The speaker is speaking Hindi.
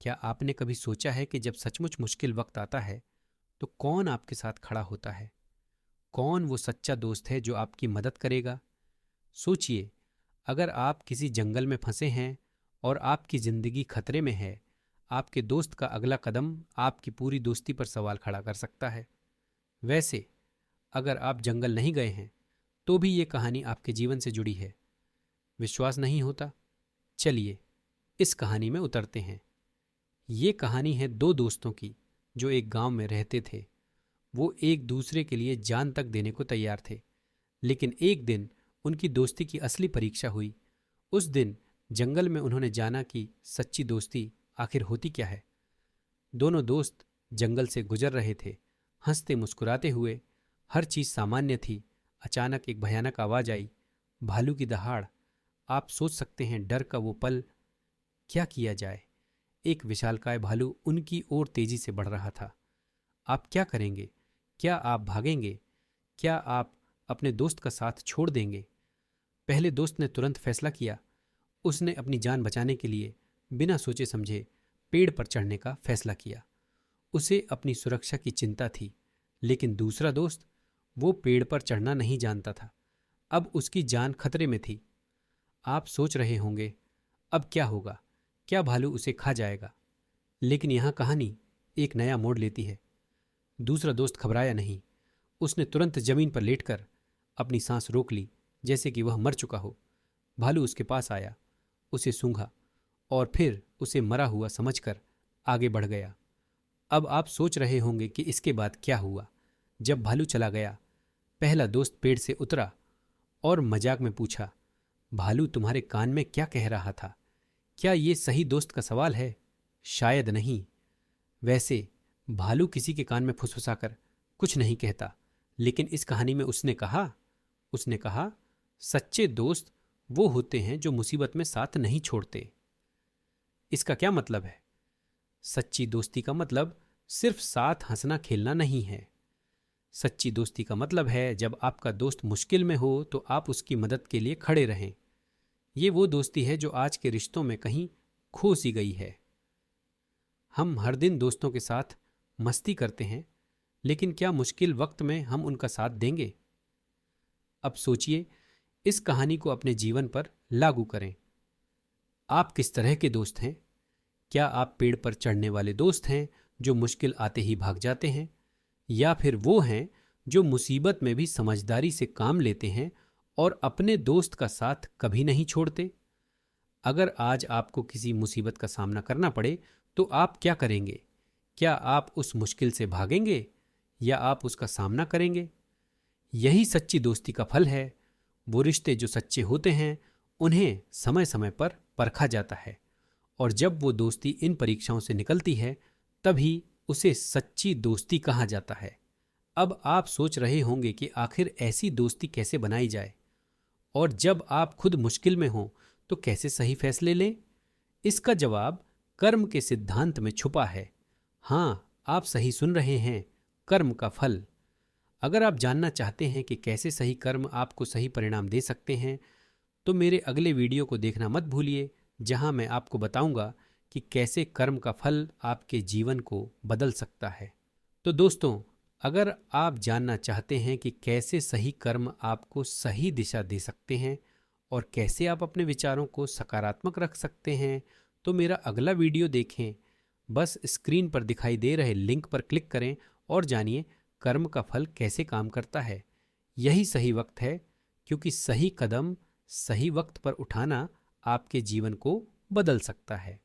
क्या आपने कभी सोचा है कि जब सचमुच मुश्किल वक्त आता है तो कौन आपके साथ खड़ा होता है? कौन वो सच्चा दोस्त है जो आपकी मदद करेगा? सोचिए, अगर आप किसी जंगल में फंसे हैं और आपकी जिंदगी खतरे में है, आपके दोस्त का अगला कदम आपकी पूरी दोस्ती पर सवाल खड़ा कर सकता है। वैसे, अगर आप जंगल नहीं गए हैं तो भी ये कहानी आपके जीवन से जुड़ी है। विश्वास नहीं होता? चलिए इस कहानी में उतरते हैं। ये कहानी है दो दोस्तों की जो एक गांव में रहते थे। वो एक दूसरे के लिए जान तक देने को तैयार थे। लेकिन एक दिन उनकी दोस्ती की असली परीक्षा हुई। उस दिन जंगल में उन्होंने जाना कि सच्ची दोस्ती आखिर होती क्या है। दोनों दोस्त जंगल से गुजर रहे थे, हंसते मुस्कुराते हुए। हर चीज सामान्य थी। अचानक एक भयानक आवाज आई, भालू की दहाड़। आप सोच सकते हैं डर का वो पल। क्या किया जाए? एक विशालकाय भालू उनकी ओर तेजी से बढ़ रहा था। आप क्या करेंगे? क्या आप भागेंगे? क्या आप अपने दोस्त का साथ छोड़ देंगे? पहले दोस्त ने तुरंत फैसला किया। उसने अपनी जान बचाने के लिए बिना सोचे समझे पेड़ पर चढ़ने का फैसला किया। उसे अपनी सुरक्षा की चिंता थी। लेकिन दूसरा दोस्त, वो पेड़ पर चढ़ना नहीं जानता था। अब उसकी जान खतरे में थी। आप सोच रहे होंगे, अब क्या होगा? क्या भालू उसे खा जाएगा? लेकिन यहाँ कहानी एक नया मोड़ लेती है। दूसरा दोस्त घबराया नहीं। उसने तुरंत जमीन पर लेटकर अपनी सांस रोक ली, जैसे कि वह मर चुका हो। भालू उसके पास आया, उसे सूंघा और फिर उसे मरा हुआ समझकर आगे बढ़ गया। अब आप सोच रहे होंगे कि इसके बाद क्या हुआ। जब भालू चला गया, पहला दोस्त पेड़ से उतरा और मजाक में पूछा, भालू तुम्हारे कान में क्या कह रहा था? क्या ये सही दोस्त का सवाल है? शायद नहीं। वैसे भालू किसी के कान में फुसफुसाकर कुछ नहीं कहता। लेकिन इस कहानी में उसने कहा, सच्चे दोस्त वो होते हैं जो मुसीबत में साथ नहीं छोड़ते। इसका क्या मतलब है? सच्ची दोस्ती का मतलब सिर्फ साथ हंसना खेलना नहीं है। सच्ची दोस्ती का मतलब है जब आपका दोस्त मुश्किल में हो तो आप उसकी मदद के लिए खड़े रहें। ये वो दोस्ती है जो आज के रिश्तों में कहीं खो सी गई है। हम हर दिन दोस्तों के साथ मस्ती करते हैं, लेकिन क्या मुश्किल वक्त में हम उनका साथ देंगे? अब सोचिए, इस कहानी को अपने जीवन पर लागू करें। आप किस तरह के दोस्त हैं? क्या आप पेड़ पर चढ़ने वाले दोस्त हैं जो मुश्किल आते ही भाग जाते हैं, या फिर वो हैं जो मुसीबत में भी समझदारी से काम लेते हैं और अपने दोस्त का साथ कभी नहीं छोड़ते? अगर आज आपको किसी मुसीबत का सामना करना पड़े तो आप क्या करेंगे? क्या आप उस मुश्किल से भागेंगे या आप उसका सामना करेंगे? यही सच्ची दोस्ती का फल है। वो रिश्ते जो सच्चे होते हैं उन्हें समय समय पर परखा जाता है, और जब वो दोस्ती इन परीक्षाओं से निकलती है तभी उसे सच्ची दोस्ती कहा जाता है। अब आप सोच रहे होंगे कि आखिर ऐसी दोस्ती कैसे बनाई जाए, और जब आप खुद मुश्किल में हों तो कैसे सही फैसले लें? इसका जवाब कर्म के सिद्धांत में छुपा है। हाँ, आप सही सुन रहे हैं, कर्म का फल। अगर आप जानना चाहते हैं कि कैसे सही कर्म आपको सही परिणाम दे सकते हैं, तो मेरे अगले वीडियो को देखना मत भूलिए, जहां मैं आपको बताऊंगा कि कैसे कर्म का फल आपके जीवन को बदल सकता है। तो दोस्तों, अगर आप जानना चाहते हैं कि कैसे सही कर्म आपको सही दिशा दे सकते हैं और कैसे आप अपने विचारों को सकारात्मक रख सकते हैं, तो मेरा अगला वीडियो देखें। बस स्क्रीन पर दिखाई दे रहे लिंक पर क्लिक करें और जानिए कर्म का फल कैसे काम करता है। यही सही वक्त है, क्योंकि सही कदम सही वक्त पर उठाना आपके जीवन को बदल सकता है।